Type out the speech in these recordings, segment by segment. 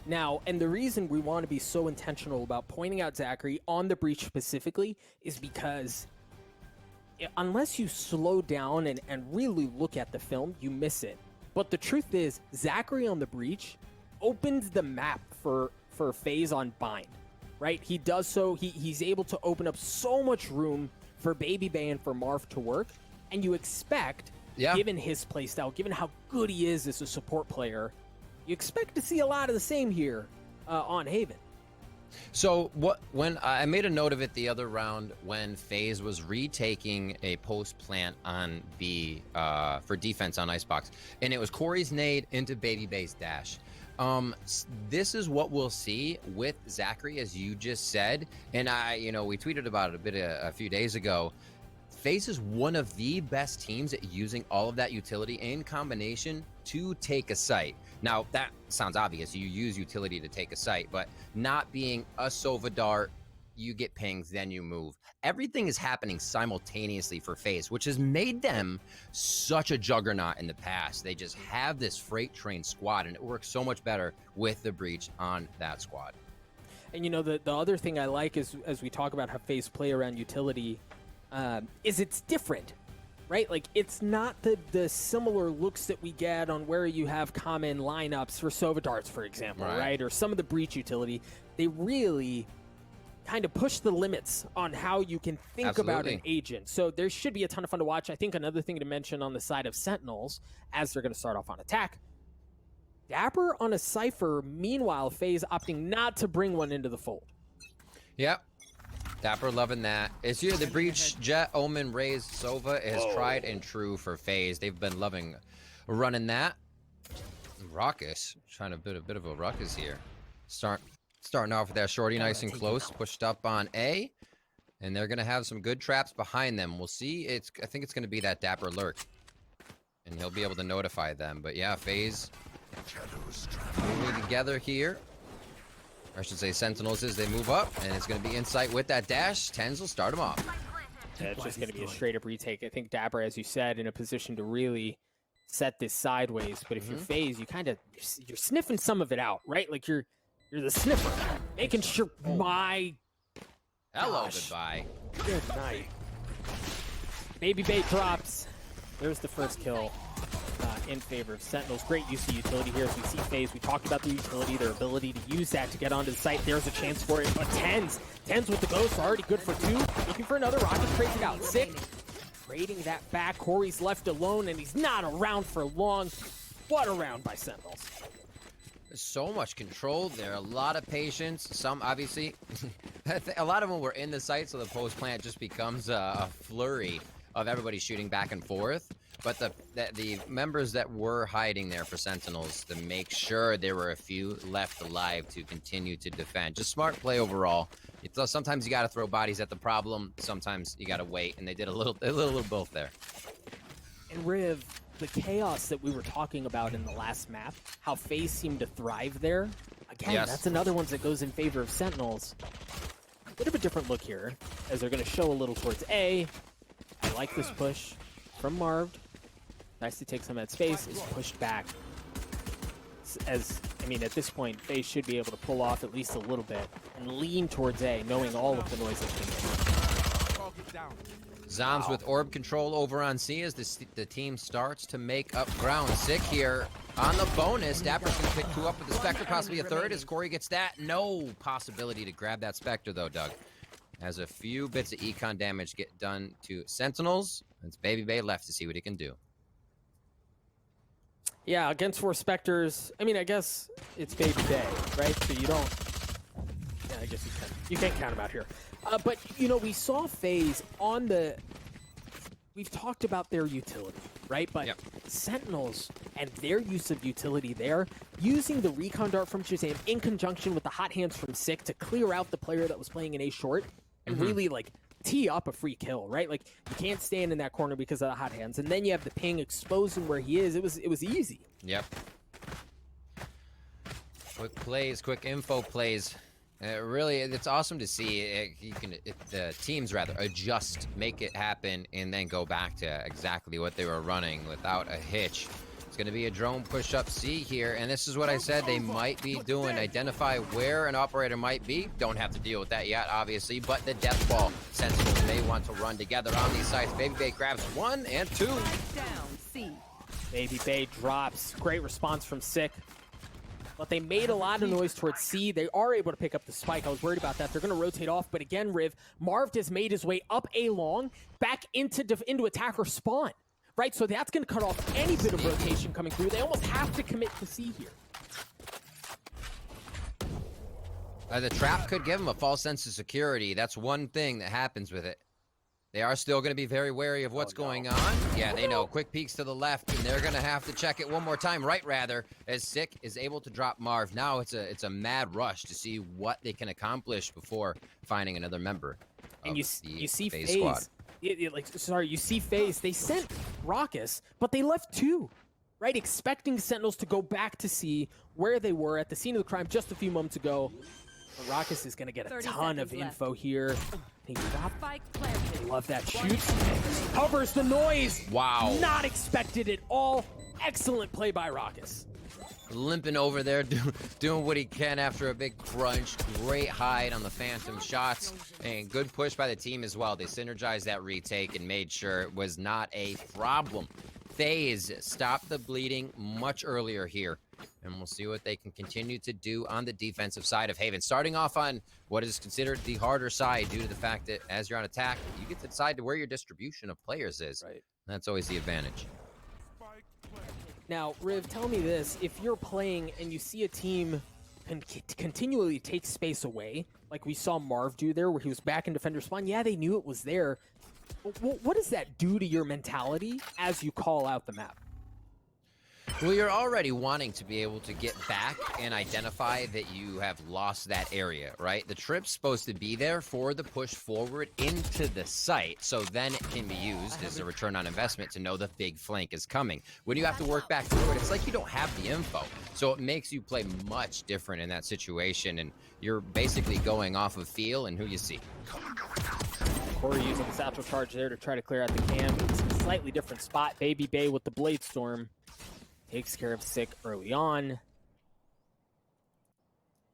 Now, and the reason we want to be so intentional about pointing out Zachary on the breach specifically is because unless you slow down and really look at the film, you miss it. But the truth is, Zachary on the breach opens the map for FaZe on Bind, right? He does so, he's able to open up so much room for Baby Bay and for Marv to work, and you expect, given his playstyle, given how good he is as a support player, you expect to see a lot of the same here on Haven. So when I made a note of it the other round when FaZe was retaking a post plant on B for defense on Icebox, and it was Corey's nade into Baby Bay's dash. This is what we'll see with Zachary, as you just said, and we tweeted about it a few days ago. FaZe is one of the best teams at using all of that utility in combination to take a site. Now, that sounds obvious. You use utility to take a site, but not being a Sova dart, you get pings, then you move. Everything is happening simultaneously for FaZe, which has made them such a juggernaut in the past. They just have this freight train squad, and it works so much better with the breach on that squad. And the other thing I like is, as we talk about how FaZe play around utility, is it's different, right? Like, it's not the similar looks that we get on where you have common lineups for Sova darts, for example, right? Or some of the breach utility. They really kind of push the limits on how you can think about an agent. So there should be a ton of fun to watch. I think another thing to mention on the side of Sentinels, as they're going to start off on attack, Dapper on a Cypher, meanwhile, FaZe opting not to bring one into the fold. Yep. Dapper loving that. It's here. The breach, Jet, Omen, Raze, Sova is tried and true for FaZe. They've been loving running that. Raucous, trying to build a bit of a ruckus here. Starting off with that shorty nice and close, pushed up on A, and they're going to have some good traps behind them. We'll see. I think it's going to be that Dapper lurk, and he'll be able to notify them. But yeah, FaZe moving together here. I should say Sentinels as they move up, and it's going to be Insight with that dash. Tens will start them off. Yeah, it's just going to be a straight-up retake. I think Dapper, as you said, in a position to really set this sideways. But if you're FaZe, you're sniffing some of it out, right? Like you're the sniffer, making sure Hello, goodbye. Good night. Baby Bait drops. There's the first kill in favor of Sentinels. Great use of utility here as we see FaZe. We talked about the utility, their ability to use that to get onto the site. There's a chance for it, but Tens with the ghost, already good for 2. Looking for another rocket, trades it out. Sick. Trading that back. Corey's left alone, and he's not around for long. What a round by Sentinels. There's so much control there, a lot of patience. Some, obviously, a lot of them were in the site, so the post plant just becomes a flurry of everybody shooting back and forth. But the members that were hiding there for Sentinels, to make sure there were a few left alive to continue to defend. Just smart play overall. Sometimes you got to throw bodies at the problem. Sometimes you got to wait, and they did a little both there. And Riv, the chaos that we were talking about in the last map, how FaZe seemed to thrive there. Again, that's another one that goes in favor of Sentinels. A bit of a different look here, as they're going to show a little towards A. I like this push from Marv. Nice to take some of that space. Is pushed back. At this point, FaZe should be able to pull off at least a little bit and lean towards A, knowing all of the noise that's been made. Zoms with orb control over on C as the team starts to make up ground. Sick here on the bonus. Dapper's going to pick 2 up with the Spectre, possibly a 3rd as Corey gets that. No possibility to grab that Spectre, though, Doug. As a few bits of econ damage get done to Sentinels, it's Baby Bay left to see what he can do. Yeah, against 4 Spectres, I guess it's Baby Bay, right? So you don't... Yeah, I guess you can't count him out here. But, we saw FaZe on the... We've talked about their utility, right? But Sentinels and their use of utility there, using the recon dart from Shazam in conjunction with the hot hands from Sick to clear out the player that was playing in A short and really, tee up a free kill, right? Like, you can't stand in that corner because of the hot hands. And then you have the ping exposing where he is. It was easy. Yep. Quick plays, quick info plays. Really, it's awesome to see. The teams rather adjust, make it happen, and then go back to exactly what they were running without a hitch. going to be a drone push up C here, and this is what I said they might be doing. Identify where an operator might be. Don't have to deal with that yet, obviously, but the death ball. Sentinels may want to run together on these sides. Baby Bay grabs 1 and 2. Down, C. Baby Bay drops. Great response from Sick. But they made a lot of noise towards C. They are able to pick up the spike. I was worried about that. They're going to rotate off. But again, Riv, Marv has made his way up A long, back into attacker spawn. Right? So that's going to cut off any bit of rotation coming through. They almost have to commit to C here. The trap could give them a false sense of security. That's one thing that happens with it. They are still going to be very wary of what's going on. Yeah, they know. Quick peeks to the left, and they're going to have to check it one more time. Right, rather, as Sick is able to drop Marv. Now it's a mad rush to see what they can accomplish before finding another member. And you see FaZe FaZe. squad. You see FaZe. They sent Raucus, but they left 2. Right, expecting Sentinels to go back to see where they were at the scene of the crime just a few moments ago. But Raucus is going to get a ton of info here. Spike planted. Love that. Shoots. Covers the noise. Wow. Not expected at all. Excellent play by Raucus. Limping over there, doing what he can after a big crunch. Great hide on the phantom shots, and good push by the team as well. They synergized that retake and made sure it was not a problem. FaZe stopped the bleeding much earlier here, and we'll see what they can continue to do on the defensive side of Haven. Starting off on what is considered the harder side due to the fact that as you're on attack, you get to decide where your distribution of players is. Right. That's always the advantage. Now, Riv, tell me this. If you're playing and you see a team continually take space away, like we saw Marv do there where he was back in defender spawn, yeah, they knew it was there. What does that do to your mentality as you call out the map? Well, you're already wanting to be able to get back and identify that you have lost that area, right? The trip's supposed to be there for the push forward into the site, so then it can be used as a return on investment to know the big flank is coming. When you have to work back through it, it's like you don't have the info. So it makes you play much different in that situation, and you're basically going off of feel and who you see. Corey using the satchel charge there to try to clear out the cam. It's a slightly different spot. Baby Bay with the Blade Storm takes care of Sick early on.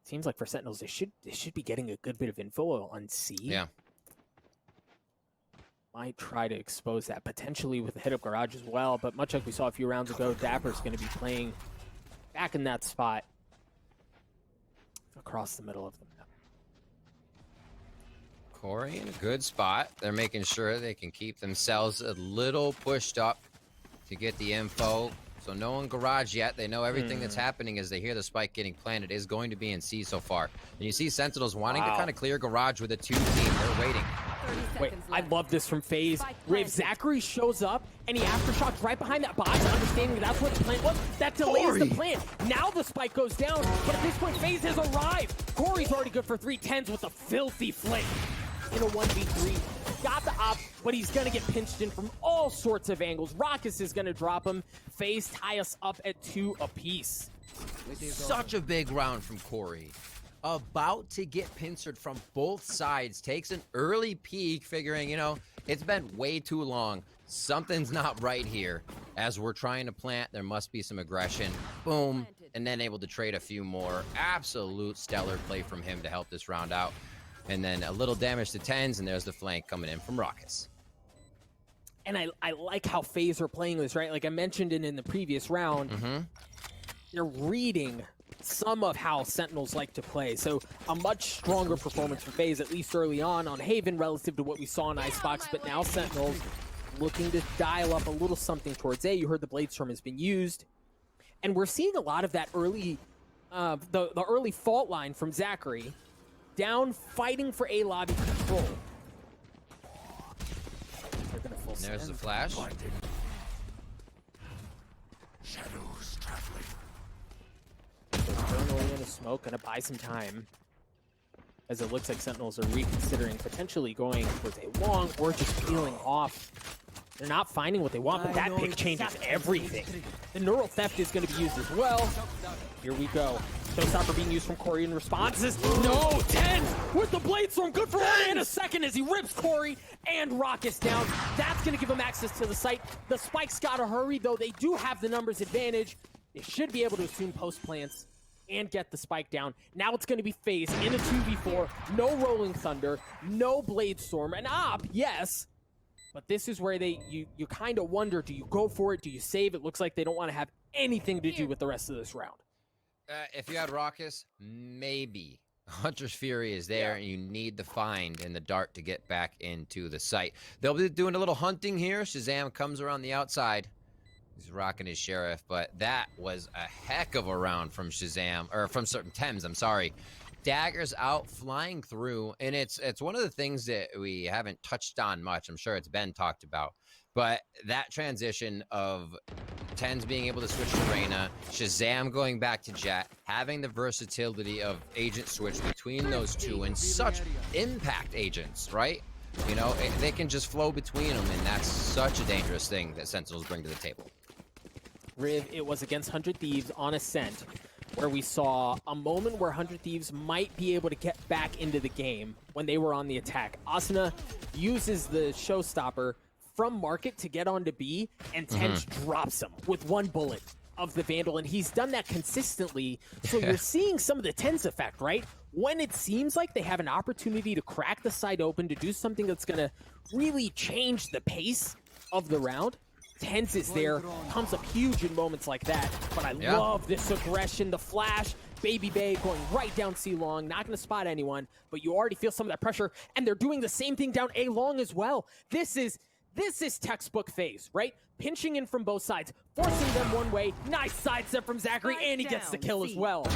Seems like for Sentinels, they should be getting a good bit of info on C. Yeah. Might try to expose that potentially with the hit up garage as well, but much like we saw a few rounds ago, Dapper's going to be playing back in that spot across the middle of the map. Corey in a good spot. They're making sure they can keep themselves a little pushed up to get the info. So no one garage yet. They know everything that's happening as they hear the spike getting planted is going to be in C so far. And you see Sentinels wanting to kind of clear garage with a 2 team. They're waiting. Wait, I love this from FaZe. Riv, Zachary shows up, and he aftershocks right behind that box, understanding that's what the plan was. That delays the plan. Now the spike goes down, but at this point, FaZe has arrived. Corey's already good for 310s with a filthy flick in a 1v3. Got the op, but he's going to get pinched in from all sorts of angles. Raucus is going to drop him. FaZe tie us up at 2 apiece. Such a big round from Corey. About to get pincered from both sides. Takes an early peek, figuring, you know, it's been way too long. Something's not right here. As we're trying to plant, there must be some aggression. Boom. And then able to trade a few more. Absolute stellar play from him to help this round out. And then a little damage to 10s, and there's the flank coming in from Raucus. And I like how FaZe are playing this, right? Like I mentioned it in the previous round. They're reading some of how Sentinels like to play. So a much stronger performance from FaZe, at least early on Haven, relative to what we saw in Icebox. But now Sentinels looking to dial up a little something towards A. You heard the Blade Storm has been used. And we're seeing a lot of that early, the early fault line from Zachary. Down, fighting for A lobby control. They're gonna full There's send. the flash. Shadows traveling. Thermally in a smoke, gonna buy some time. As it looks like Sentinels are reconsidering potentially going towards A long or just peeling off. They're not finding what they want, but that pick changes everything. The neural theft is gonna be used as well. Here we go. Showstopper being used from Corey in responses. No, 10 with the Blade Storm. Good for 1 and a second as he rips Corey and Rockets down. That's going to give him access to the site. The Spike's got to hurry, though. They do have the numbers advantage. They should be able to assume post plants and get the Spike down. Now it's going to be FaZe in a 2v4. No Rolling Thunder, no Blade Storm. An op, yes. But this is where you kind of wonder, do you go for it? Do you save? It looks like they don't want to have anything to do with the rest of this round. If you had Raucus, maybe. Hunter's Fury is there, and you need the find and the dart to get back into the site. They'll be doing a little hunting here. Shazam comes around the outside. He's rocking his Sheriff, but that was a heck of a round from Shazam, or from certain Thames, I'm sorry. Daggers out, flying through, and it's one of the things that we haven't touched on much. I'm sure it's been talked about, but that transition of Tens being able to switch to Reyna, Shazam going back to Jet, having the versatility of agent switch between those two, and such impact agents, right? You know, they can just flow between them, and that's such a dangerous thing that Sentinels bring to the table. Riv, it was against 100 Thieves on Ascent, where we saw a moment where 100 Thieves might be able to get back into the game when they were on the attack. Asuna uses the Showstopper from Market to get onto B, and Tench drops him with 1 bullet of the Vandal, and he's done that consistently, so you're seeing some of the Tense effect, right? When it seems like they have an opportunity to crack the side open, to do something that's going to really change the pace of the round, Tense is there, comes up huge in moments like that, but I love this aggression, the flash, Baby Bay going right down C long, not going to spot anyone, but you already feel some of that pressure, and they're doing the same thing down A long as well. This is textbook FaZe, right? Pinching in from both sides, forcing them one way, nice sidestep from Zachary, and he gets the kill as well.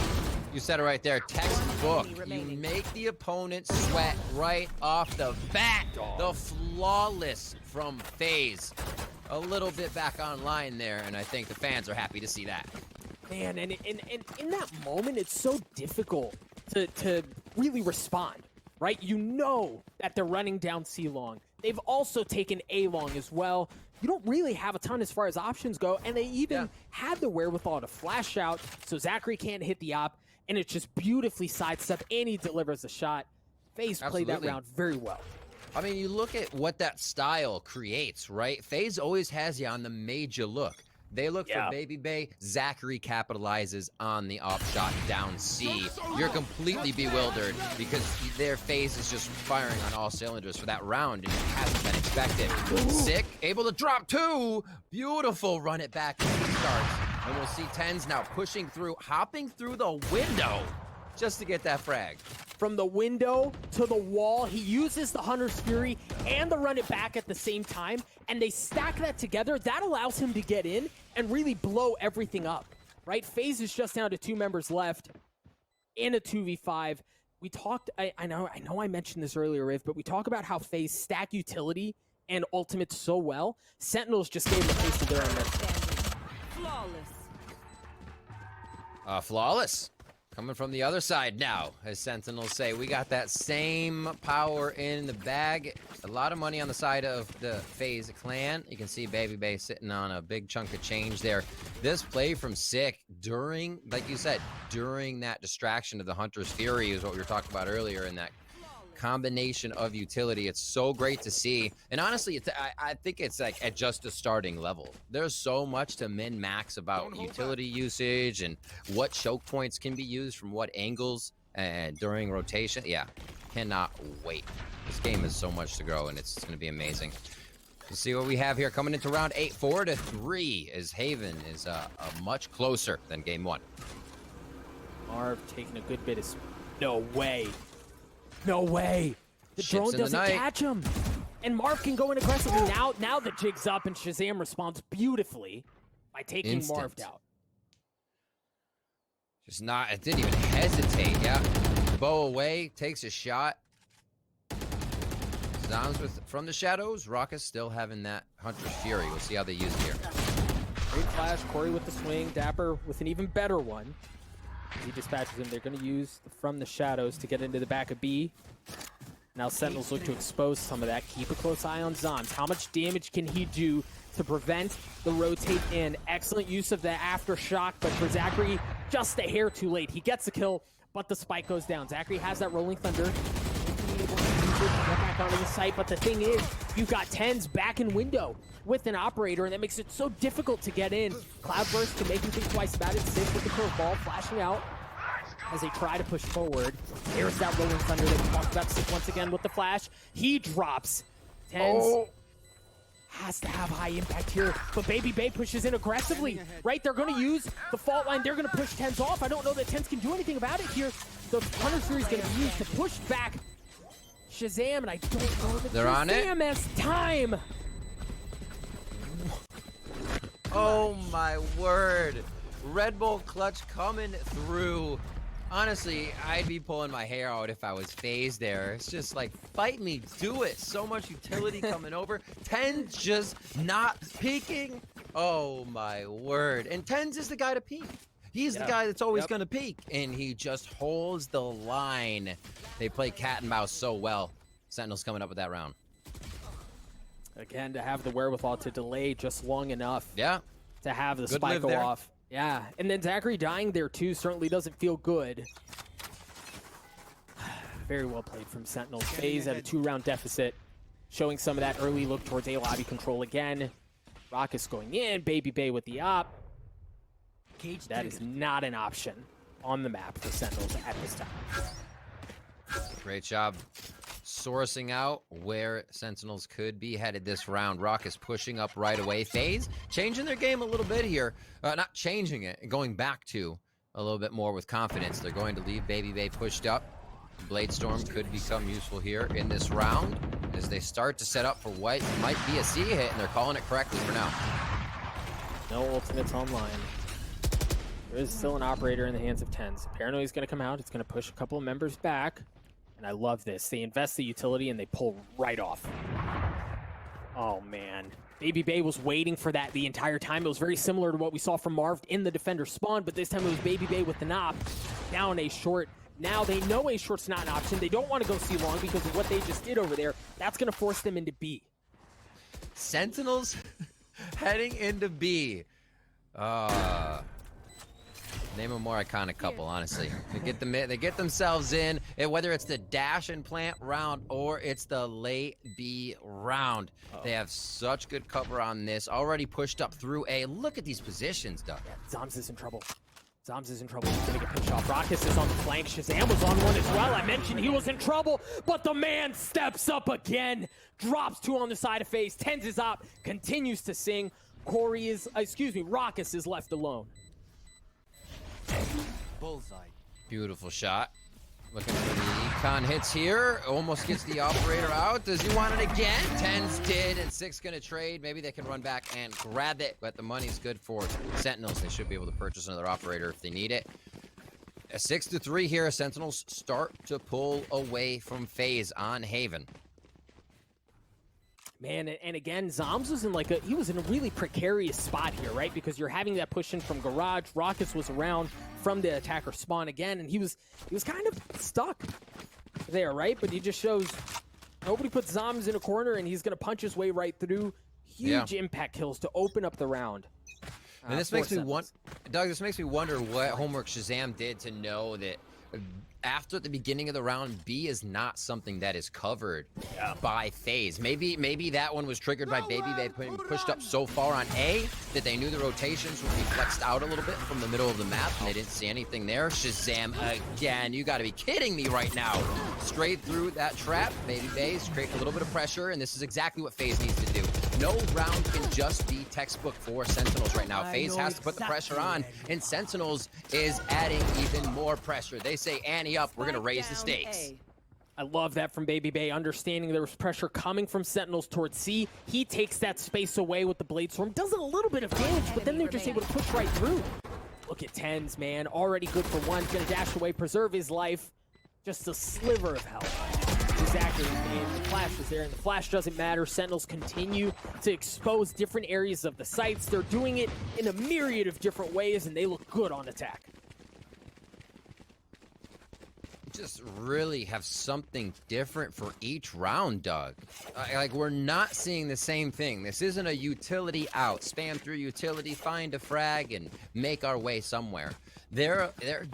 You said it right there, textbook. You make the opponent sweat right off the bat. The flawless from FaZe. A little bit back online there, and I think the fans are happy to see that. Man, and in that moment, it's so difficult to really respond, right? You know that they're running down C long. They've also taken A long as well. You don't really have a ton as far as options go, and they even had the wherewithal to flash out, so Zachary can't hit the op, and it's just beautifully sidestep, and he delivers a shot. FaZe played that round very well. I mean, you look at what that style creates, right? FaZe always has you on the major look. They look for Baby Bay. Zachary capitalizes on the off shot down C. You're completely bewildered because their FaZe is just firing on all cylinders for that round, and it hasn't been expected. Sick, able to drop 2. Beautiful, run it back as he starts. And we'll see Tens now pushing through, hopping through the window just to get that frag. From the window to the wall, he uses the Hunter's Fury and the run it back at the same time, and they stack that together. That allows him to get in and really blow everything up, right? FaZe is just down to 2 members left in a 2v5. We talked, I know I mentioned this earlier, Riv, but we talk about how FaZe stack utility and ultimate so well. Sentinels just gave them a taste of their own medicine. Flawless. Flawless. Coming from the other side now, as Sentinels say. We got that same power in the bag. A lot of money on the side of the FaZe clan. You can see Baby Bay sitting on a big chunk of change there. This play from Sick during, like you said, during that distraction of the Hunter's Fury is what we were talking about earlier, in that combination of utility. It's so great to see, and honestly, I think it's like at just a starting level. There's so much to min-max about utility usage and what choke points can be used from what angles and during rotation. Yeah, cannot wait. This game has so much to grow, and it's going to be amazing. Let's see what we have here coming into round 8. 4-3 as Haven is much closer than game 1. Marv taking a good bit of no way. No way. The drone doesn't catch him. And Marv can go in aggressively. Now the jig's up, and Shazam responds beautifully by taking Marv out. Just not, it didn't even hesitate. Yeah. Bow away, takes a shot. Zom's from the shadows. Raucus still having that Hunter's Fury. We'll see how they use it here. Great flash. Corey with the swing. Dapper with an even better one. He dispatches him. They're going to use from the shadows to get into the back of B. Now Sentinels look to expose some of that. Keep a close eye on Zoms. How much damage can he do to prevent the rotate in? Excellent use of the aftershock, but for Zachary, just a hair too late. He gets the kill, but the spike goes down. Zachary has that rolling thunder. Able to use it, get back onto the site, but the thing is, you've got Tens back in window with an operator, and that makes it so difficult to get in. Cloudburst can make him think twice about it. Six with the curveball, flashing out as they try to push forward. There's that rolling thunder that we talked about. Six once again with the flash. He drops. Tens has to have high impact here, but Baby Bay pushes in aggressively, right? They're going to use the fault line. They're going to push Tens off. I don't know that Tens can do anything about it here. The Hunter Fury is going to be used to push back Shazam, and I don't know that They're on it. Shazam has time. Oh my word. Red Bull clutch coming through. Honestly, I'd be pulling my hair out if I was FaZe there. It's just like, fight me, do it. So much utility coming over. Tens just not peeking. Oh my word. And Tens is the guy to peek. He's the guy that's always going to peek. And he just holds the line. They play cat and mouse so well. Sentinels coming up with that round. Again, to have the wherewithal to delay just long enough. Yeah. To have the Good spike live go there. off. Yeah, and then Zachary dying there too certainly doesn't feel good. Very well played from Sentinels. FaZe at a 2-round deficit, showing some of that early look towards A lobby control again. Rockets going in, Baby Bay with the op. That is not an option on the map for Sentinels at this time. Great job sourcing out where Sentinels could be headed this round. Rock is pushing up right away. FaZe changing their game a little bit here. Not changing it, going back to a little bit more with confidence. They're going to leave Baby Bay pushed up. Blade Storm could become useful here in this round as they start to set up for what might be a C hit, and they're calling it correctly for now. No ultimates online. There is still an operator in the hands of Tens. Paranoia is going to come out. It's going to push a couple of members back. And I love this. They invest the utility and they pull right off. Oh, man. Baby Bay was waiting for that the entire time. It was very similar to what we saw from Marv in the defender spawn, but this time it was Baby Bay with the knock down a short. Now they know a short's not an option. They don't want to go C long because of what they just did over there. That's going to force them into B. Sentinels heading into B. Name a more iconic couple, honestly. They get themselves in, and whether it's the dash and plant round or it's the late B round. They have such good cover on this. Already pushed up through A. Look at these positions, Doug. Zoms is in trouble. Zoms is in trouble. He's going to get pinched off. Rockus is on the flank. Shazam was on one as well. I mentioned he was in trouble, but the man steps up again. Drops 2 on the side of FaZe. Tens is up. Continues to sing. Rockus is left alone. Bullseye. Beautiful shot. Looking for the econ hits here. Almost gets the operator out. Does he want it again? Tens did, and Six gonna trade. Maybe they can run back and grab it, but the money's good for Sentinels. They should be able to purchase another operator if they need it. A 6-3 here. Sentinels start to pull away from FaZe on Haven. Man, and again, Zoms was in he was in a really precarious spot here, right? Because you're having that push in from Garage. Rockus was around from the attacker spawn again, and he was kind of stuck there, right? But he just shows nobody puts Zoms in a corner, and he's going to punch his way right through. Huge impact kills to open up the round. And this makes me Doug, this makes me wonder what homework Shazam did to know that after the beginning of the round, B is not something that is covered by FaZe. Maybe that one was triggered by Baby Bay being pushed up so far on A that they knew the rotations would be flexed out a little bit from the middle of the map, and they didn't see anything there. Shazam again. You got to be kidding me right now. Straight through that trap. Baby Bay's creating a little bit of pressure, and this is exactly what FaZe needs to do. No round can just be textbook for Sentinels right now. FaZe has to put the pressure on, and Sentinels is adding even more pressure. They say, ante up, we're going to raise the stakes. I love that from Baby Bay, understanding there was pressure coming from Sentinels towards C. He takes that space away with the Blade Storm, does a little bit of damage, but then they're just able to push right through. Look at Tens, man, already good for one. He's going to dash away, preserve his life. Just a sliver of health. Exactly, and the flash is there, and the flash doesn't matter. Sentinels continue to expose different areas of the sites. They're doing it in a myriad of different ways, and they look good on attack. Just really have something different for each round, Doug. Like, we're not seeing the same thing. This isn't a utility out. Spam through utility, find a frag, and make our way somewhere. they're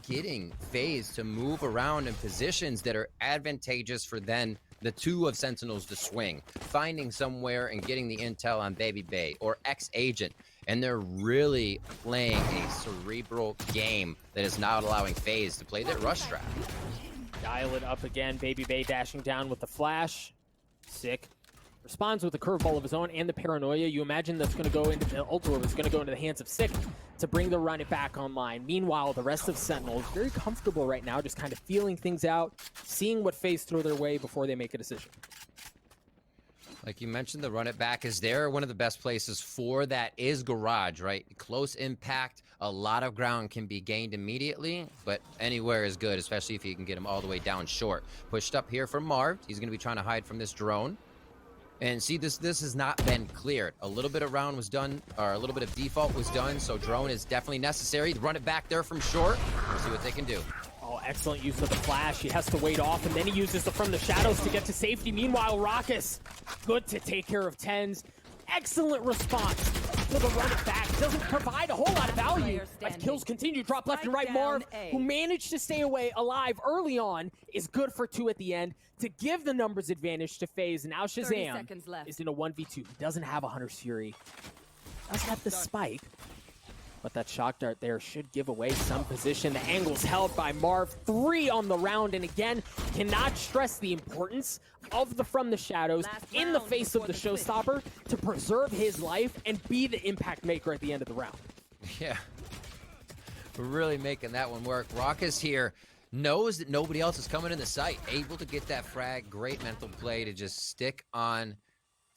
getting FaZe to move around in positions that are advantageous for then the two of Sentinels to swing, finding somewhere and getting the intel on Baby Bay or X-Agent. And they're really playing a cerebral game that is not allowing FaZe to play their rush strat. Dial it up again. Baby Bay dashing down with the flash. Sick. Responds with a curveball of his own and the paranoia. You imagine that's going to go into the Ultor was going to go into the hands of Sick to bring the run it back online. Meanwhile, the rest of Sentinels very comfortable right now, just kind of feeling things out, seeing what FaZe throw their way before they make a decision. Like you mentioned, the run it back is there. One of the best places for that is Garage, right? Close impact, a lot of ground can be gained immediately, but anywhere is good, especially if you can get him all the way down short. Pushed up here from Marv. He's going to be trying to hide from this drone. And see, this has not been cleared. A little bit of round was done, or a little bit of default was done, so drone is definitely necessary. Run it back there from short. We'll see what they can do. Oh, excellent use of the flash. He has to wait off, and then he uses the From the Shadows to get to safety. Meanwhile, Raucus, good to take care of TenZ. Excellent response to the run it back. Doesn't provide a whole lot of value. As kills continue to drop left and right. Marv, who managed to stay alive early on, is good for 2 at the end to give the numbers advantage to FaZe. Now Shazam is in a 1v2. He doesn't have a Hunter's Fury. Does have the spike. But that shock dart there should give away some position. The angle's held by Marv. 3 on the round, and again, cannot stress the importance of the From the Shadows in the face of the showstopper to preserve his life and be the impact maker at the end of the round. Yeah. We're really making that one work. Raucus here knows that nobody else is coming in the sight. Able to get that frag. Great mental play to just stick on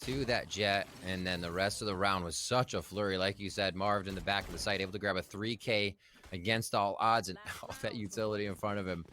to that jet, and then the rest of the round was such a flurry. Like you said, Marv in the back of the site, able to grab a 3K against all odds and all that utility in front of him.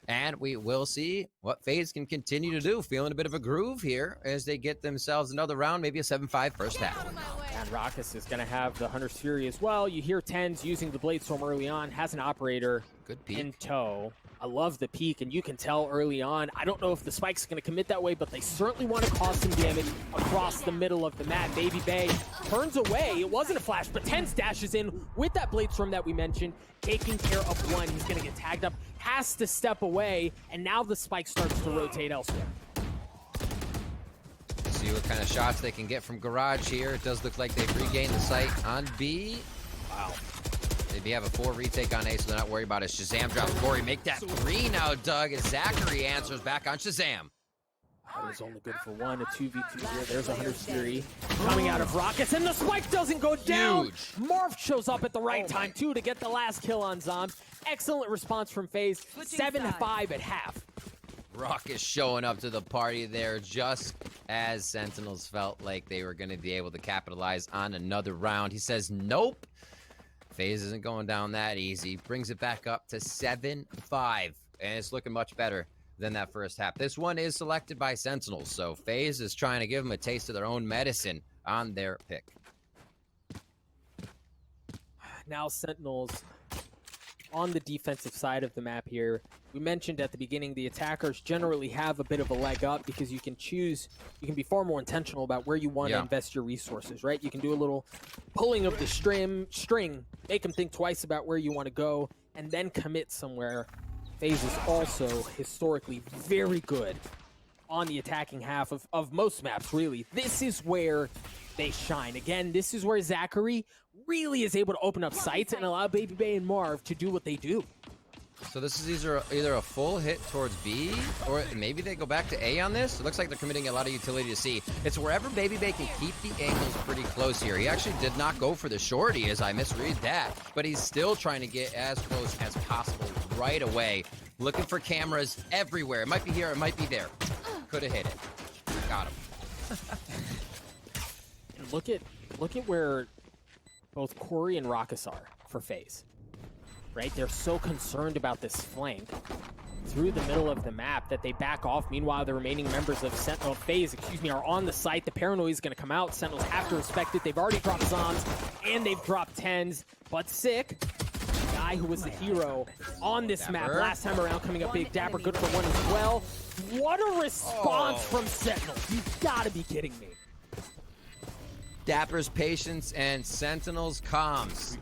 And we will see what FaZe can continue to do. Feeling a bit of a groove here as they get themselves another round, maybe a 7-5 first half. And Raucus is going to have the Hunter's Fury as well. You hear TenZ using the Blade Storm early on, has an operator Good peek. in tow. I love the peek, and you can tell early on. I don't know if the spike's going to commit that way, but they certainly want to cause some damage across the middle of the map. Baby Bay turns away. It wasn't a flash, but TenZ dashes in with that Blade Storm that we mentioned, taking care of one. He's going to get tagged up, has to step away, and now the spike starts to rotate elsewhere. See what kind of shots they can get from Garage here. It does look like they've regained the site on B. Wow. They have a 4 retake on A, so they're not worried about it. Shazam drops Corey. Make that 3 now, Doug, as Zachary answers back on Shazam. That was only good for 1, a 2v2 here. There's a Hunter's Fury coming out of Raucus, and the spike doesn't go down. Huge. Marv shows up at the right time, too, to get the last kill on Zombs. Excellent response from FaZe. 7-5 at half. Raucus showing up to the party there just as Sentinels felt like they were going to be able to capitalize on another round. He says, nope. FaZe isn't going down that easy. Brings it back up to 7-5. And it's looking much better than that first half. This one is selected by Sentinels, so FaZe is trying to give them a taste of their own medicine on their pick. Now Sentinels on the defensive side of the map here. We mentioned at the beginning the attackers generally have a bit of a leg up because you can be far more intentional about where you want to invest your resources, right? You can do a little pulling of the string, make them think twice about where you want to go, and then commit somewhere. FaZe is also historically very good on the attacking half of most maps, really. This is where they shine. Again, this is where Zachary really is able to open up sights and allow Baby Bay and Marv to do what they do. So this is either a full hit towards B, or maybe they go back to A on this. It looks like they're committing a lot of utility to C. It's wherever Baby Bay can keep the angles pretty close here. He actually did not go for the shorty, as I misread that, but he's still trying to get as close as possible right away. Looking for cameras everywhere. It might be here, it might be there. Could have hit it. Got him. And look at where both Corey and Raucus are for FaZe. Right? They're so concerned about this flank through the middle of the map that they back off. Meanwhile, the remaining members of FaZe, are on the site. The paranoia is going to come out. Sentinels have to respect it. They've already dropped Zombs, and they've dropped TenZ. But Sick, the guy who was the hero on this map last time around, coming up big. Dapper, good for 1 as well. What a response from Sentinels. You've got to be kidding me. Dapper's patience and Sentinel's comms.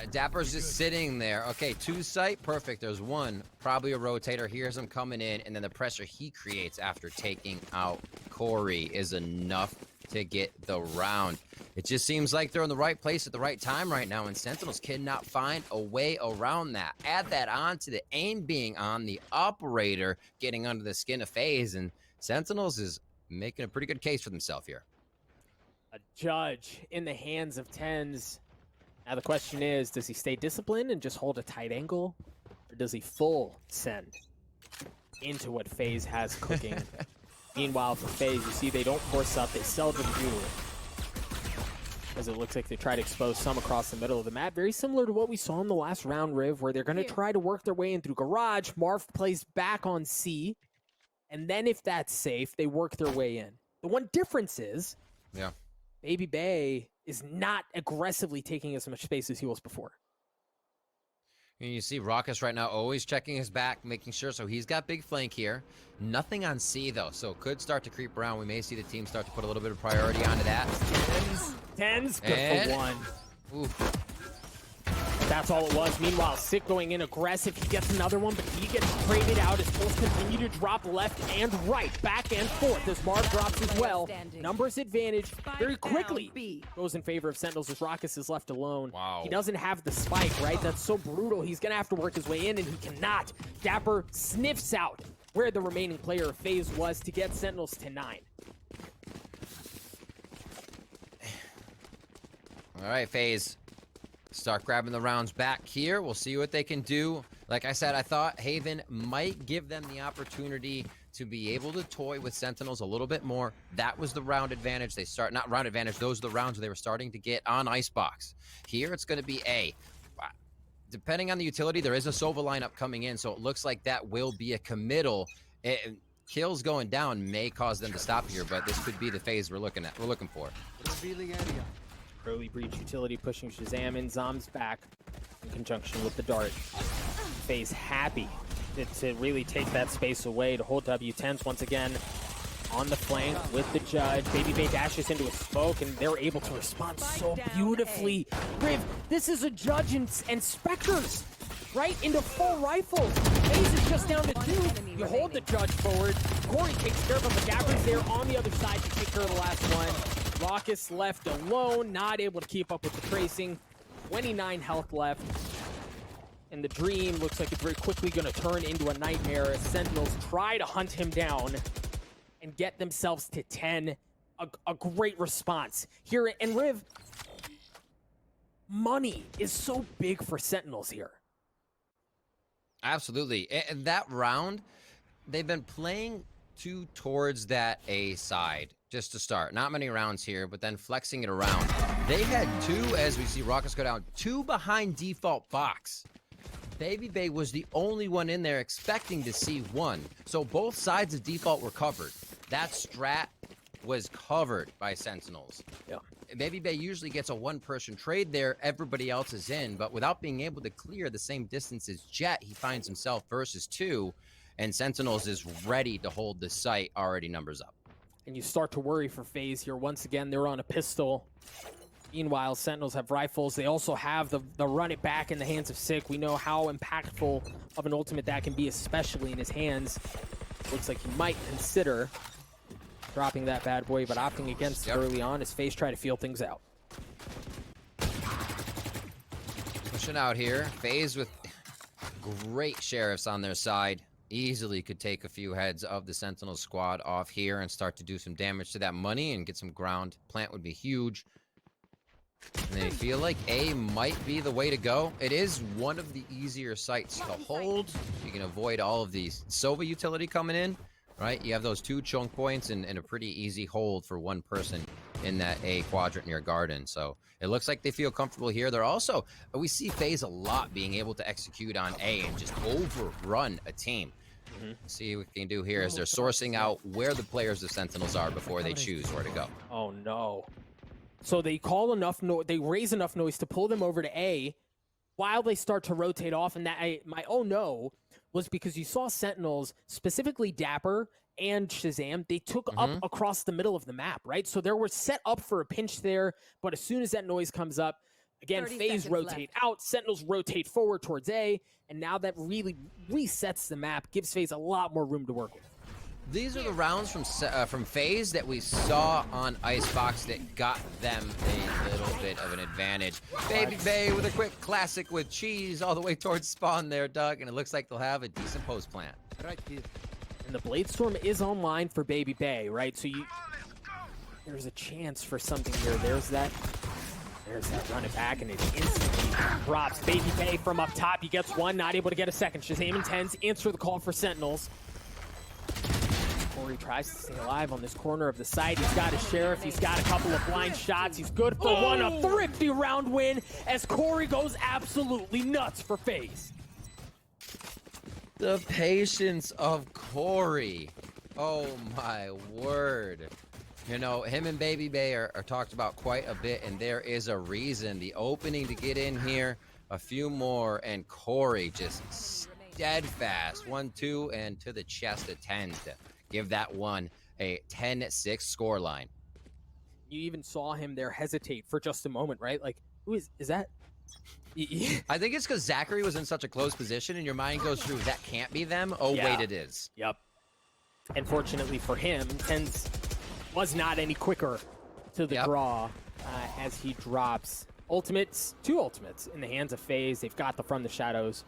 Dapper's just sitting there. Okay, 2 sight, perfect. There's 1, probably a rotator. Here's him coming in, and then the pressure he creates after taking out Corey is enough to get the round. It just seems like they're in the right place at the right time right now, and Sentinels cannot find a way around that. Add that on to the aim being on, the operator getting under the skin of FaZe, and Sentinels is making a pretty good case for themselves here. A judge in the hands of tens. Now the question is, does he stay disciplined and just hold a tight angle? Or does he full send into what FaZe has cooking? Meanwhile, for FaZe, you see they don't force up. They seldom do. As it looks like they try to expose some across the middle of the map. Very similar to what we saw in the last round, Riv, where they're going to try to work their way in through Garage. Marv plays back on C. And then if that's safe, they work their way in. The one difference is... Yeah. Baby Bay is not aggressively taking as much space as he was before. And you see Raucus right now always checking his back, making sure. So he's got big flank here. Nothing on C, though, so could start to creep around. We may see the team start to put a little bit of priority onto that. Tens, good And... for 1. Oof. That's all it was. Meanwhile, Sick going in aggressive. He gets another one, but he gets traded out as pulls continue to drop left and right, back and forth as Marv drops as well. Numbers advantage very quickly goes in favor of Sentinels as Raucus is left alone. Wow. He doesn't have the spike, right? That's so brutal. He's going to have to work his way in, and he cannot. Dapper sniffs out where the remaining player of FaZe was to get Sentinels to 9. All right, FaZe. Start grabbing the rounds back here. We'll see what they can do. Like I said, I thought Haven might give them the opportunity to be able to toy with Sentinels a little bit more. That was the round advantage. They start, not round advantage, those are the rounds they were starting to get on Icebox. Here it's going to be A. Depending on the utility, there is a Sova lineup coming in, so it looks like that will be a committal. Kills going down may cause them to stop here, but this could be the FaZe we're looking for. Revealing area. Early breach utility pushing Shazam in. Zom's back in conjunction with the dart. FaZe happy to really take that space away to hold W10s once again on the flank with the judge. Baby Bay dashes into a smoke and they're able to respond so beautifully. Riv, this is a judge and Spectres, right? Into full rifles. FaZe is just down to 2. You hold the judge forward. Corey takes care of him, but Dapper's there on the other side to take care of the last one. Raucus left alone, not able to keep up with the tracing. 29 health left. And the dream looks like it's very quickly going to turn into a nightmare as Sentinels try to hunt him down and get themselves to 10. A great response here. And Riv, money is so big for Sentinels here. Absolutely. And that round, they've been playing towards that A side just to start. Not many rounds here, but then flexing it around. They had 2, as we see Raucus go down, 2 behind default box. Baby Bay was the only one in there expecting to see 1. So both sides of default were covered. That strat was covered by Sentinels. Yeah. Baby Bay usually gets a 1-person trade there. Everybody else is in, but without being able to clear the same distance as Jet, he finds himself versus 2, and Sentinels is ready to hold the site, already numbers up. And you start to worry for FaZe here. Once again, they're on a pistol. Meanwhile, Sentinels have rifles. They also have the run it back in the hands of Sick. We know how impactful of an ultimate that can be, especially in his hands. Looks like he might consider dropping that bad boy, but opting against it early on as FaZe try to feel things out. Pushing out here. FaZe with great sheriffs on their side. Easily could take a few heads of the Sentinel squad off here and start to do some damage to that money and get some ground. Plant would be huge. And they feel like A might be the way to go. It is one of the easier sites to hold. You can avoid all of these Sova utility coming in, right? You have those 2 choke points and a pretty easy hold for 1 person in that A quadrant near Garden. So it looks like they feel comfortable here. They're also, we see FaZe a lot being able to execute on A and just overrun a team. See what we can do here as they're sourcing out where the players of Sentinels are before they choose where to go. Oh no. So they call enough they raise enough noise to pull them over to A while they start to rotate off, and that my oh no was because you saw Sentinels, specifically Dapper and Shazam, they took up across the middle of the map, right? So they were set up for a pinch there, but as soon as that noise comes up, again, 30 FaZe seconds rotate out, Sentinels rotate forward towards A, and now that really resets the map, gives FaZe a lot more room to work with. These are the rounds from FaZe that we saw on Icebox that got them a little bit of an advantage. Baby Bay with a quick classic with cheese all the way towards spawn there, Doug, and it looks like they'll have a decent post plant. Right here. And the Blade Storm is online for Baby Bay, right? So there's a chance for something here. There's that run it back, and it instantly drops. Baby Bay from up top, he gets one, not able to get a second. Shazam intends, answer the call for Sentinels. Corey tries to stay alive on this corner of the site. He's got his Sheriff. He's got a couple of blind shots. He's good for one. A thrifty round win as Corey goes absolutely nuts for FaZe. The patience of Corey. Oh my word. You know, him and Baby Bay are talked about quite a bit, and there is a reason. The opening to get in here, a few more, and Corey just steadfast. 1-2, and to the chest attend. Give that one a 10-6 scoreline. You even saw him there hesitate for just a moment, right? Like, who is that? I think it's because Zachary was in such a close position, and your mind goes through, that can't be them. Oh, Yeah. wait, it is. Yep. And fortunately for him, Tens was not any quicker to the draw as he drops ultimates, 2 ultimates in the hands of FaZe. They've got the From the Shadows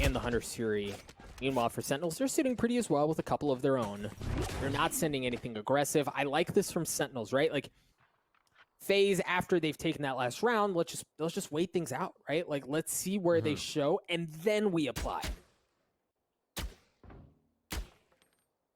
and the Hunter's Fury. Meanwhile, for Sentinels, they're sitting pretty as well with a couple of their own. They're not sending anything aggressive. I like this from Sentinels, right? Like, FaZe, after they've taken that last round, let's just wait things out, right? Like, let's see where they show, and then we apply.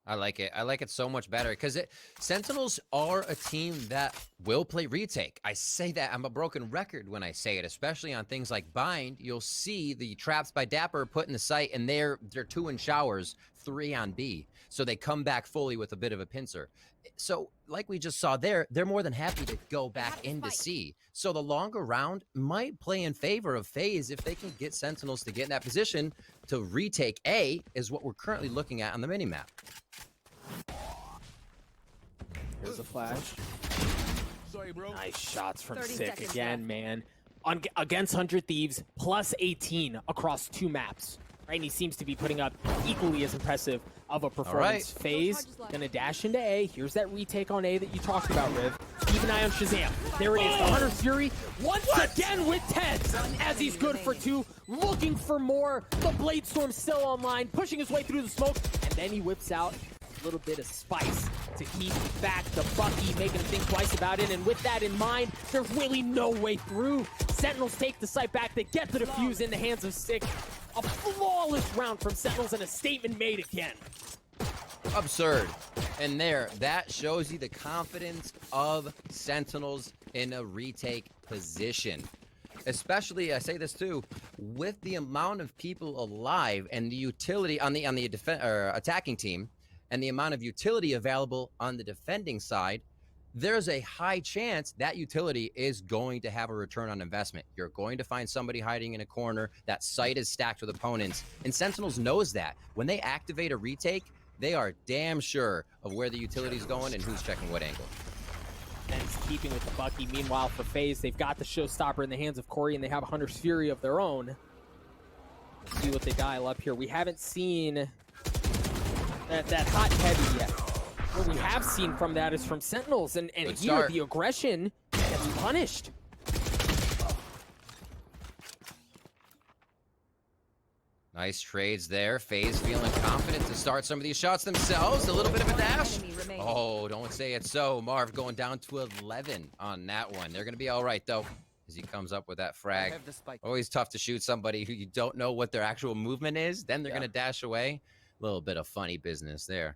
I like it. I like it so much better because Sentinels are a team that will play retake. I say that. I'm a broken record when I say it, especially on things like Bind. You'll see the traps by Dapper put in the site, and they're 2 in showers, 3 on B. So they come back fully with a bit of a pincer. So like we just saw there, they're more than happy to go back into C. So the longer round might play in favor of FaZe if they can get Sentinels to get in that position to retake A, is what we're currently looking at on the minimap. Here's a flash. Sorry, bro. Nice shots from 30 Sick seconds again, left. man. Against 100 Thieves, plus 18 across 2 maps. Right, and he seems to be putting up equally as impressive of a performance. FaZe gonna dash into A. Here's that retake on A that you talked about, Riv. Keep an eye on Shazam. There it is, the Hunter's Fury once again with Tens as he's good for 2, looking for more. The Blade Storm still online, pushing his way through the smoke, and then he whips out a little bit of spice to keep back the Bucky, making him think twice about it. And with that in mind, there's really no way through. Sentinels take the site back. They get the defuse in the hands of Sick. A flawless round from Sentinels and a statement made again. Absurd. And there, that shows you the confidence of Sentinels in a retake position. Especially, I say this too, with the amount of people alive and the utility on the attacking team, and the amount of utility available on the defending side, there's a high chance that utility is going to have a return on investment. You're going to find somebody hiding in a corner. That site is stacked with opponents. And Sentinels knows that. When they activate a retake, they are damn sure of where the utility is going and who's checking what angle. And it's keeping with the Bucky. Meanwhile, for FaZe, they've got the showstopper in the hands of Corey, and they have a Hunter's Fury of their own. Let's see what they dial up here. We haven't seen that hot heavy yet. What we have seen from that is from Sentinels, and here start. the aggression gets punished. Nice trades there. FaZe feeling confident to start some of these shots themselves. A little bit of a dash. Enemy remaining. Oh, don't say it so. Marv going down to 11 on that one. They're going to be all right, though, as he comes up with that frag. Always tough to shoot somebody who you don't know what their actual movement is. Then they're going to dash away. A little bit of funny business there.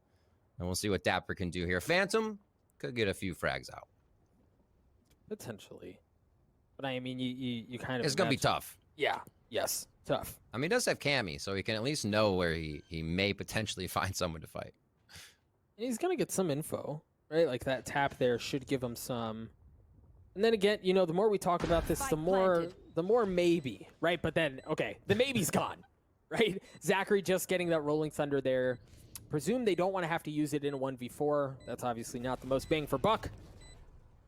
And we'll see what Dapper can do here. Phantom could get a few frags out. Potentially. But I mean, you kind of... It's going to be tough. Yeah. Yes. Tough. I mean, he does have Cammy, so he can at least know where he may potentially find someone to fight. He's going to get some info, right? Like that tap there should give him some... And then again, you know, the more we talk about this, the more maybe, right? But then, okay, the maybe's gone, right? Zachary just getting that Rolling Thunder there. Presume they don't want to have to use it in a 1v4. That's obviously not the most bang for buck.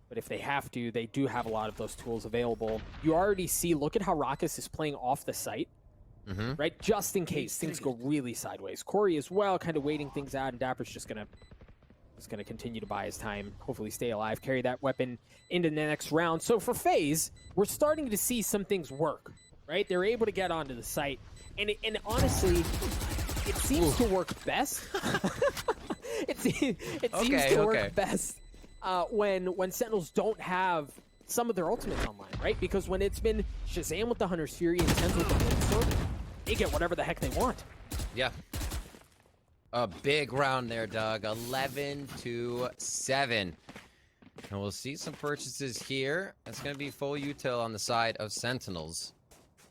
But if they have to, they do have a lot of those tools available. You already see, look at how Raucus is playing off the site, right? Just in case things go really sideways. Corey as well, kind of waiting things out, and Dapper's just gonna continue to buy his time, hopefully stay alive, carry that weapon into the next round. So for FaZe, we're starting to see some things work, right? They're able to get onto the site, and honestly, it seems to work best. it seems to work best when Sentinels don't have some of their ultimates online, right? Because when it's been Shazam with the Hunter's Fury and Tens with the Blade, they get whatever the heck they want. Yeah. A big round there, Doug. 11-7. And we'll see some purchases here. It's going to be full util on the side of Sentinels.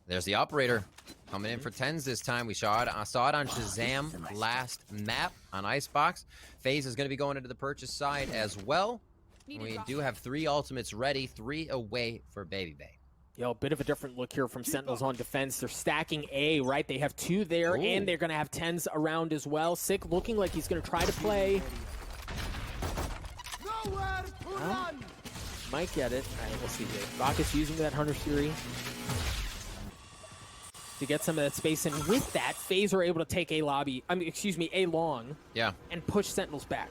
There's the operator coming in for 10s this time. We saw it on Shazam last map on Icebox. FaZe is going to be going into the purchase side as well. We do have 3 ultimates ready, 3 away for Baby Bay. Yo, a bit of a different look here from Sentinels on defense. They're stacking A, right? They have 2 there, and they're going to have 10s around as well. Sick looking like he's going to try to play. Might get it. All right, we'll see here. Raucus using that Hunter's Fury to get some of that space, and with that, FaZe are able to take A long. Yeah. And push Sentinels back.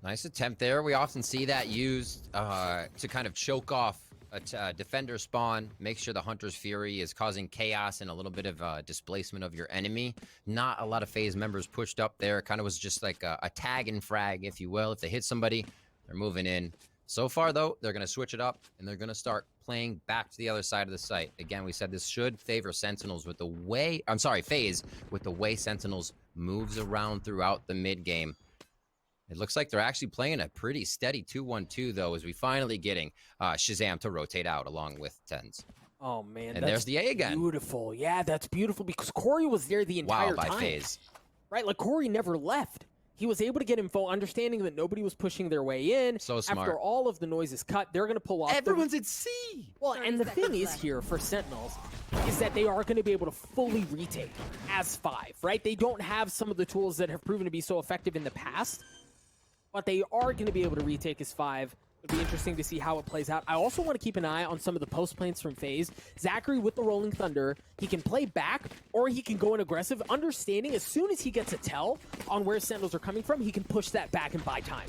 Nice attempt there. We often see that used to kind of choke off a defender spawn, make sure the Hunter's Fury is causing chaos and a little bit of displacement of your enemy. Not a lot of FaZe members pushed up there. It kind of was just like a tag and frag, if you will. If they hit somebody, they're moving in. So far, though, they're going to switch it up, and they're going to start playing back to the other side of the site. Again, we said this should favor Sentinels with the way... I'm sorry, FaZe, with the way Sentinels moves around throughout the mid-game. It looks like they're actually playing a pretty steady 2-1-2, though, as we finally getting Shazam to rotate out along with 10s. Oh, man. And there's the A again. Beautiful. Yeah, that's beautiful because Corey was there the entire time. Wow, by FaZe. Right, like Corey never left. He was able to get info, understanding that nobody was pushing their way in. So smart. After all of the noise is cut, they're going to pull off. Everyone's at C. Well, and the thing is here for Sentinels is that they are going to be able to fully retake as 5, right? They don't have some of the tools that have proven to be so effective in the past, but they are going to be able to retake as 5. It'll be interesting to see how it plays out. I also want to keep an eye on some of the post planes from FaZe. Zachary with the Rolling Thunder, he can play back or he can go in aggressive, understanding as soon as he gets a tell on where Sentinels are coming from, he can push that back and buy time.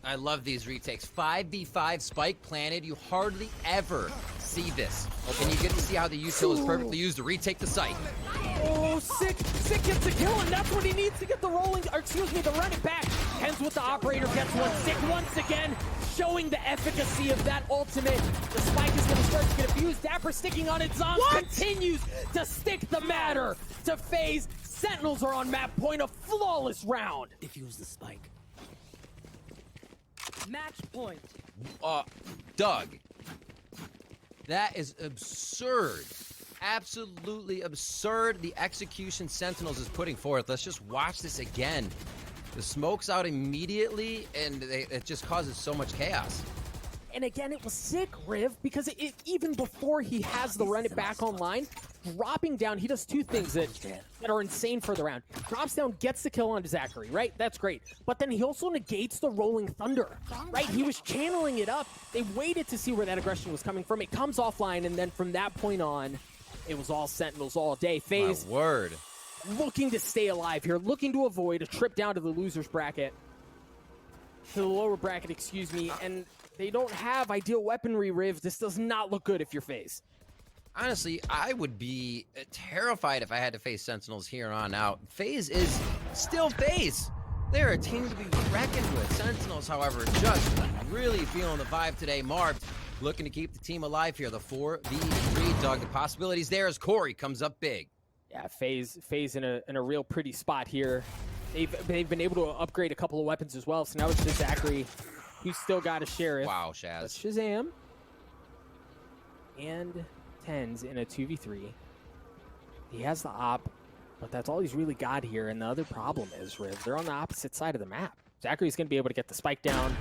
I love these retakes. 5v5 spike planted. You hardly ever see this. And you get to see how the util is perfectly used to retake the site. Oh, Sick gets a kill, and that's what he needs to get the to run it back. Hens with the operator gets one. Sick once again, showing the efficacy of that ultimate. The spike is going to start to get abused. Dapper sticking on it. Zombs continues to stick the matter to FaZe. Sentinels are on map point, a flawless round. Defuse the spike. Match point. Doug, that is absurd. Absolutely absurd, the execution Sentinels is putting forth. Let's just watch this again. The smoke's out immediately, and it just causes so much chaos. And again, it was sick, Riv, because even before he has the run it back online, dropping down, he does 2 things that are insane for the round. Drops down, gets the kill onto Zachary, right? That's great. But then he also negates the Rolling Thunder, right? He was channeling it up. They waited to see where that aggression was coming from. It comes offline, and then from that point on, it was all Sentinels all day. FaZe, my word, looking to stay alive here, looking to avoid a trip down to the loser's bracket. To the lower bracket, excuse me, and they don't have ideal weaponry, Riv. This does not look good if you're FaZe. Honestly, I would be terrified if I had to face Sentinels here on out. FaZe is still FaZe. They're a team to be reckoned with. Sentinels, however, just really feeling the vibe today. Marv looking to keep the team alive here. The 4v3, Doug. The possibilities there as Corey comes up big. Yeah, FaZe in a real pretty spot here. They've been able to upgrade a couple of weapons as well. So now it's just Zachary, who's still got a sheriff. Wow, Shaz. But Shazam and 10s in a 2v3. He has the op, but that's all he's really got here. And the other problem is, Riv, they're on the opposite side of the map. Zachary's going to be able to get the spike down.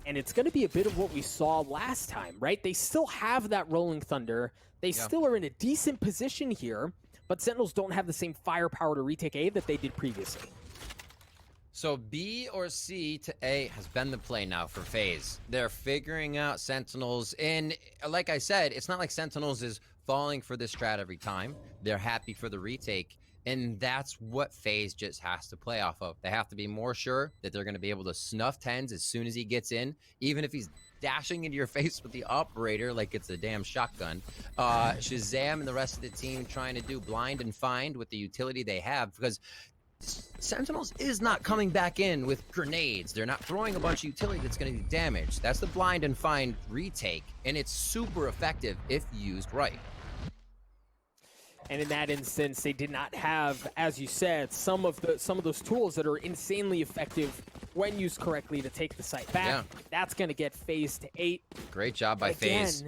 And it's going to be a bit of what we saw last time, right? They still have that Rolling Thunder. They still are in a decent position here, but Sentinels don't have the same firepower to retake A that they did previously. So B or C to A has been the play now for FaZe. They're figuring out Sentinels, and like I said, it's not like Sentinels is falling for this strat every time. They're happy for the retake, and that's what FaZe just has to play off of. They have to be more sure that they're going to be able to snuff 10s as soon as he gets in, even if he's dashing into your face with the operator like it's a damn shotgun. Shazam and the rest of the team trying to do blind and find with the utility they have, because Sentinels is not coming back in with grenades. They're not throwing a bunch of utility that's going to do damage. That's the blind and find retake, and it's super effective if used right. And in that instance, they did not have, as you said, some of those tools that are insanely effective when used correctly to take the site back. Yeah. That's going to get FaZe to 8. Great job by FaZe.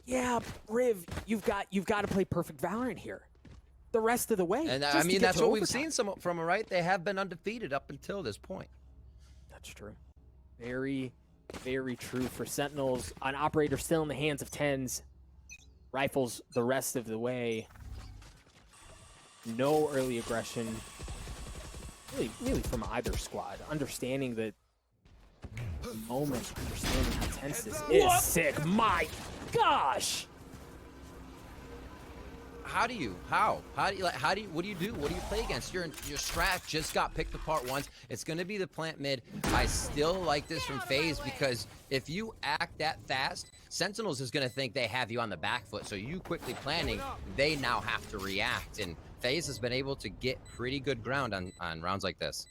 Yeah, Riv, you've got to play perfect Valorant here the rest of the way. And just I to mean, get that's to what we've overtime. seen from them, right? They have been undefeated up until this point. That's true. Very, very true for Sentinels. An operator still in the hands of 10s. Rifles the rest of the way. No early aggression. Really from either squad. Understanding that the moment, understanding how tense this is. Sick. My gosh! What do you do? What do you play against? Your strat just got picked apart once. It's going to be the plant mid. I still like this from FaZe, because if you act that fast, Sentinels is going to think they have you on the back foot. So you quickly planning, they now have to react. And FaZe has been able to get pretty good ground on rounds like this.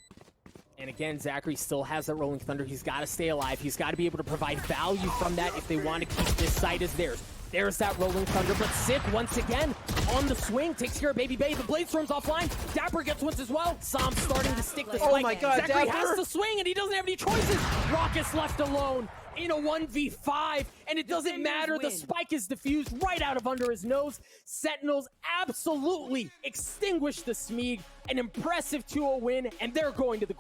And again, Zachary still has that Rolling Thunder. He's got to stay alive. He's got to be able to provide value from that if they want to keep this site as theirs. There's that Rolling Thunder, but Sick once again on the swing, takes care of Baby Bay. The Blade Storm's offline. Dapper gets once as well. Sam's starting to stick the spike. Oh my God, Zachary Dapper has to swing, and he doesn't have any choices. Rocket's left alone in a 1v5, and it doesn't matter. The spike is diffused right out of under his nose. Sentinels absolutely extinguish the Smeeg. An impressive 2-0 win, and they're going to the